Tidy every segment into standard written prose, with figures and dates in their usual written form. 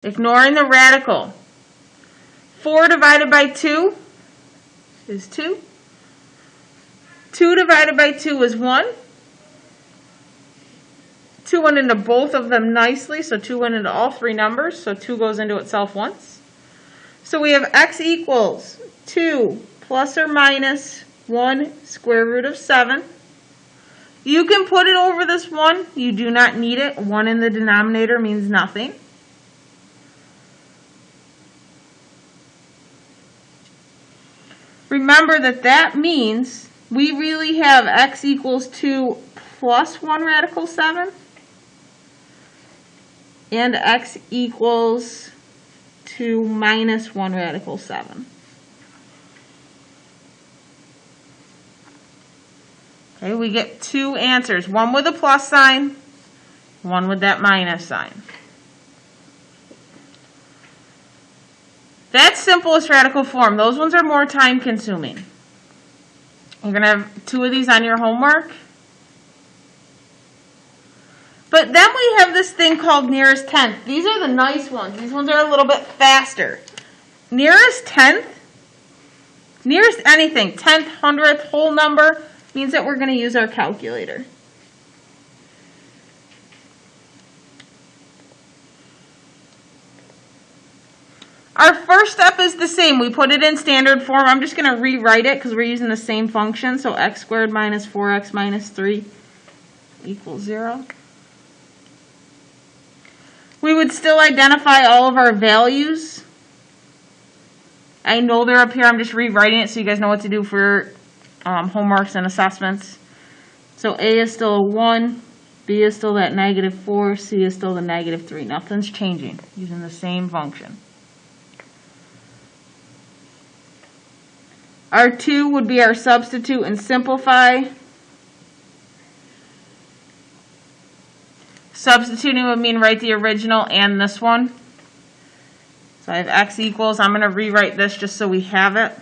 Ignoring the radical. 4 divided by 2 is 2. 2 divided by 2 is 1. 2 went into both of them nicely, so 2 went into all three numbers, so 2 goes into itself once. So we have x equals 2 plus or minus 1 square root of 7. You can put it over this 1. You do not need it. 1 in the denominator means nothing. Remember that means we really have x equals 2 plus 1 radical 7 and x equals 2 minus 1 radical 7. Okay, we get two answers, one with a plus sign, one with that minus sign. That's simplest radical form. Those ones are more time consuming. You're going to have 2 of these on your homework. But then we have this thing called nearest tenth. These are the nice ones. These ones are a little bit faster. Nearest tenth, nearest anything, tenth, hundredth, whole number, means that we're going to use our calculator. Our first step is the same. We put it in standard form. I'm just going to rewrite it because we're using the same function. So x squared minus 4x minus 3 equals 0. We would still identify all of our values. I know they're up here. I'm just rewriting it so you guys know what to do for homeworks and assessments. So A is still a 1. B is still that -4. C is still the -3. Nothing's changing. Using the same function. Our 2 would be our substitute and simplify. Substituting would mean write the original and this one. So I have x equals, I'm going to rewrite this just so we have it.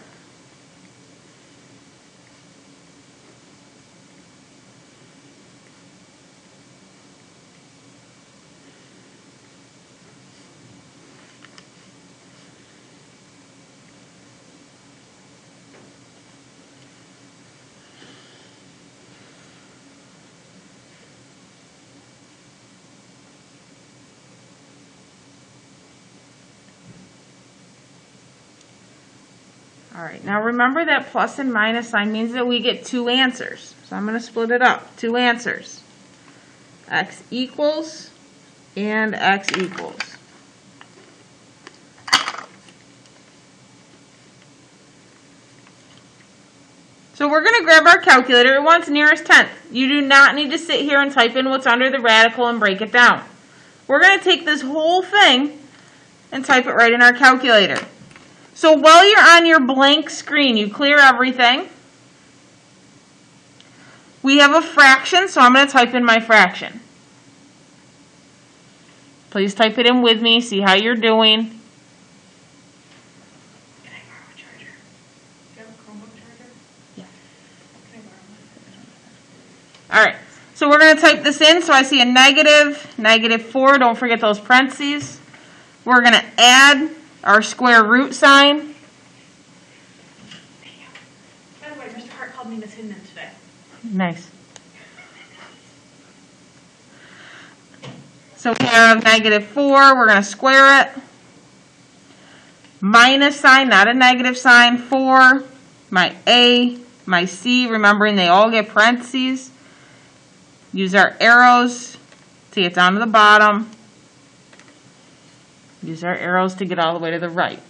All right, now remember that plus and minus sign means that we get 2 answers. So I'm going to split it up. 2 answers. X equals and x equals. So we're going to grab our calculator. It wants nearest tenth. You do not need to sit here and type in what's under the radical and break it down. We're going to take this whole thing and type it right in our calculator. So while you're on your blank screen, you clear everything. We have a fraction, so I'm going to type in my fraction. Please type it in with me, see how you're doing. Can I borrow a charger? Do you have a Chromebook charger? Yeah. Can I borrow one? All right, so we're going to type this in. So I see a -4. Don't forget those parentheses. We're going to add our square root sign. By the way, Mr. Hart called me Miss Hinman today. Nice. So we have -4. We're going to square it. Minus sign, not a negative sign. 4. My A, my C. Remembering they all get parentheses. Use our arrows to get down to the bottom. Use our arrows to get all the way to the right.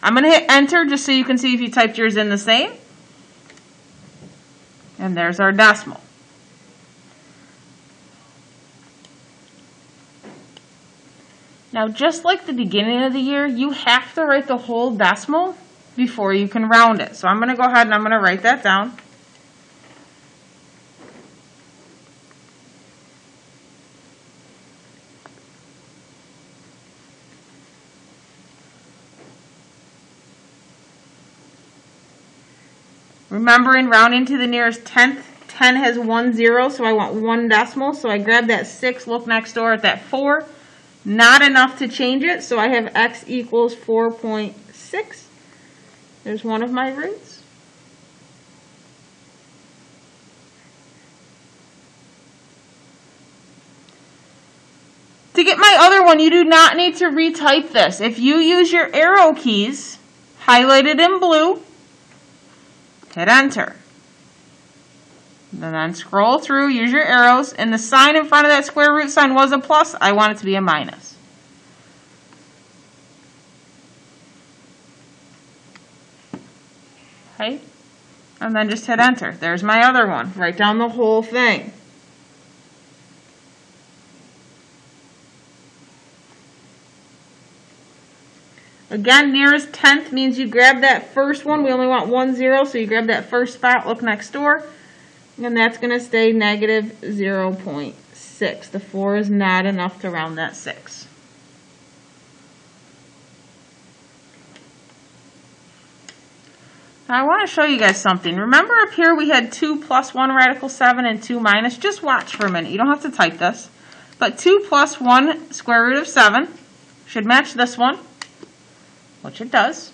I'm going to hit enter just so you can see if you typed yours in the same. And there's our decimal. Now, just like the beginning of the year, you have to write the whole decimal before you can round it. So I'm going to go ahead and I'm going to write that down. Remembering rounding to the nearest tenth, 10 has 1 0, so I want 1 decimal. So I grab that 6, look next door at that 4, Not enough to change it, so I have x equals 4.6. There's one of my roots. To get my other one, you do not need to retype this. If you use your arrow keys, highlighted in blue, hit enter. And then scroll through, use your arrows, and the sign in front of that square root sign was a plus. I want it to be a minus. Okay? And then just hit enter. There's my other one. Write down the whole thing. Again, nearest tenth means you grab that first one. We only want 1 0, so you grab that first spot, look next door. And that's going to stay negative 0.6. The 4 is not enough to round that 6. Now I want to show you guys something. Remember up here we had 2 plus 1 radical 7 and 2 minus? Just watch for a minute. You don't have to type this. But 2 plus 1 square root of 7 should match this one, which it does.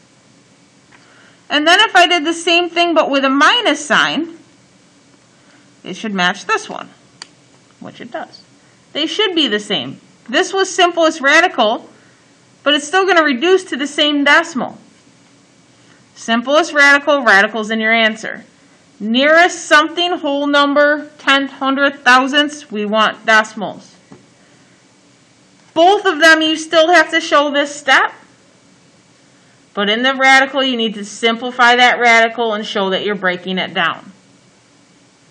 And then if I did the same thing but with a minus sign, it should match this one, which it does. They should be the same. This was simplest radical, but it's still going to reduce to the same decimal. Simplest radical, radicals in your answer. Nearest something, whole number, tenth, hundredth, thousandths, we want decimals. Both of them you still have to show this step, but in the radical you need to simplify that radical and show that you're breaking it down.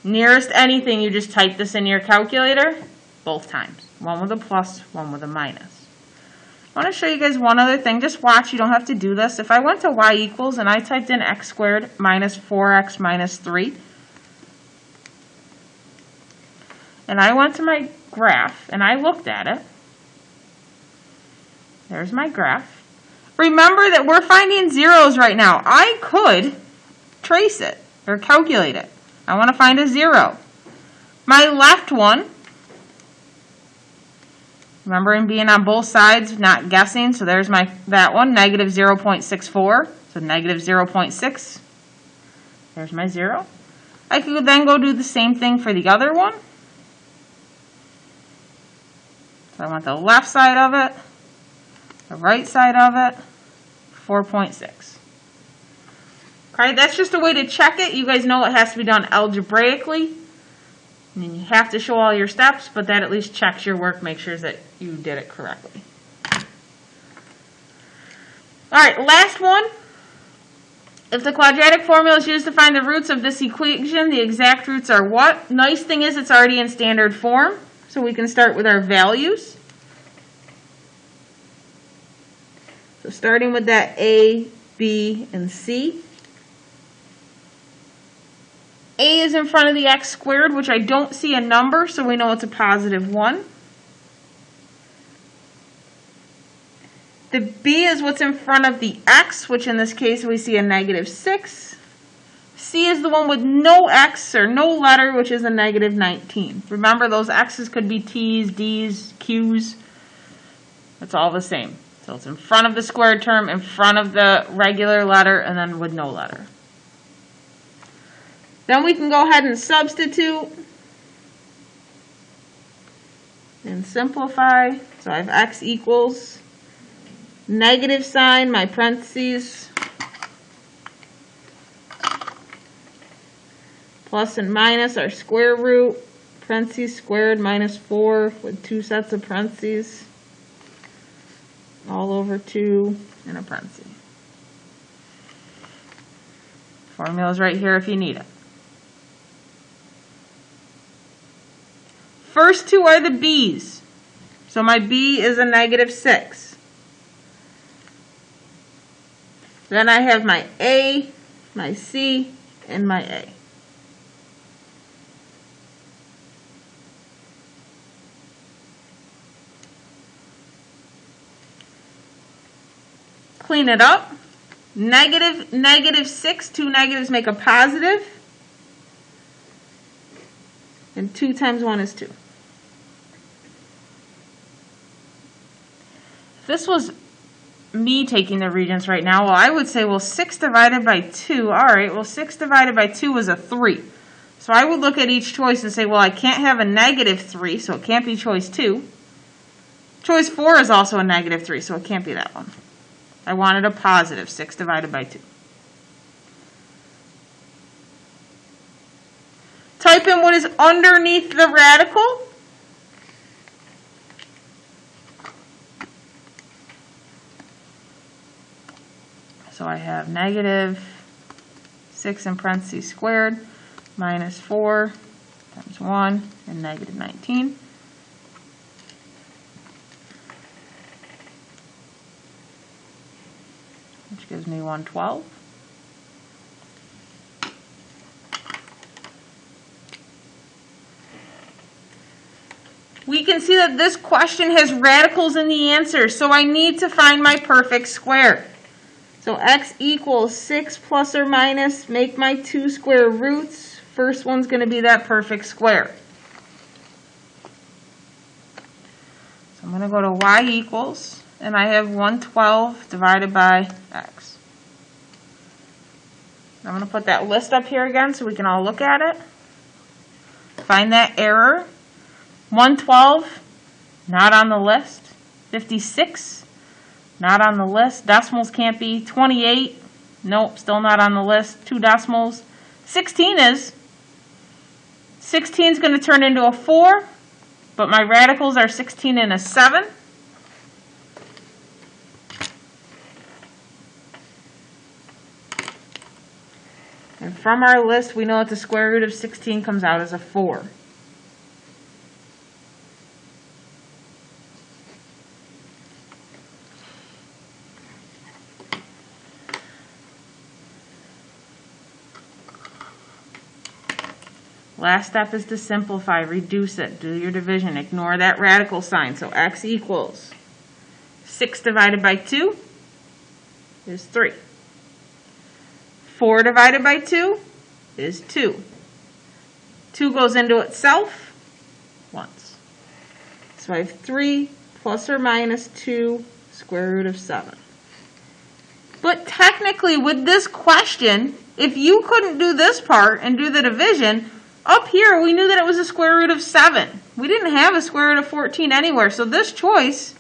Nearest anything, you just type this in your calculator both times. One with a plus, one with a minus. I want to show you guys one other thing. Just watch, you don't have to do this. If I went to y equals and I typed in x squared minus 4x minus 3, and I went to my graph and I looked at it, there's my graph. Remember that we're finding zeros right now. I could trace it or calculate it. I want to find a 0. My left one, remembering being on both sides, not guessing, so there's that one, negative 0.64, so negative 0.6. There's my 0. I could then go do the same thing for the other one. So I want the left side of it, the right side of it, 4.6. Okay, that's just a way to check it. You guys know it has to be done algebraically. And you have to show all your steps, but that at least checks your work, makes sure that you did it correctly. Alright, last one. If the quadratic formula is used to find the roots of this equation, the exact roots are what? Nice thing is it's already in standard form, so we can start with our values. So starting with that A, B, and C. A is in front of the x squared, which I don't see a number, so we know it's a positive 1. The B is what's in front of the x, which in this case we see a negative 6. C is the one with no x or no letter, which is a negative 19. Remember, those x's could be t's, d's, q's. It's all the same. So it's in front of the squared term, in front of the regular letter, and then with no letter. Then we can go ahead and substitute and simplify. So I have x equals negative sign, my parentheses, plus and minus our square root, parentheses squared minus 4 with 2 sets of parentheses, all over 2 and a parenthesis. Formula's right here if you need it. First two are the b's. So my b is a negative 6. Then I have my a, my c, and my a. Clean it up. Negative 6, 2 negatives make a positive. And 2 times 1 is 2. this was me taking the Regents right now. Well, I would say, well, 6 divided by 2. All right, well, 6 divided by 2 is a 3. So I would look at each choice and say, well, I can't have a negative 3, so it can't be choice 2. Choice 4 is also a negative 3, so it can't be that one. I wanted a positive 6 divided by 2. Type in what is underneath the radical. So I have negative 6 in parentheses squared minus 4 times 1 and negative 19. Which gives me 112. We can see that this question has radicals in the answer, so I need to find my perfect square. So x equals 6 plus or minus, make my 2 square roots. First one's going to be that perfect square. So I'm going to go to y equals, and I have 112 divided by x. I'm going to put that list up here again so we can all look at it. Find that error. 112, not on the list. 56, not on the list. Decimals can't be. 28, nope, still not on the list. 2 decimals. 16 is. 16 is going to turn into a 4, but my radicals are 16 and a 7. And from our list, we know that the square root of 16 comes out as a 4. Last step is to simplify, reduce it, do your division, ignore that radical sign. So x equals 6 divided by 2 is 3. 4 divided by 2 is 2. 2 goes into itself once. So I have 3 plus or minus 2 square root of 7. But technically with this question, if you couldn't do this part and do the division, up here we knew that it was a square root of 7. We didn't have a square root of 14 anywhere, so this choice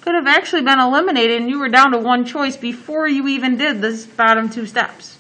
could have actually been eliminated and you were down to one choice before you even did this bottom 2 steps.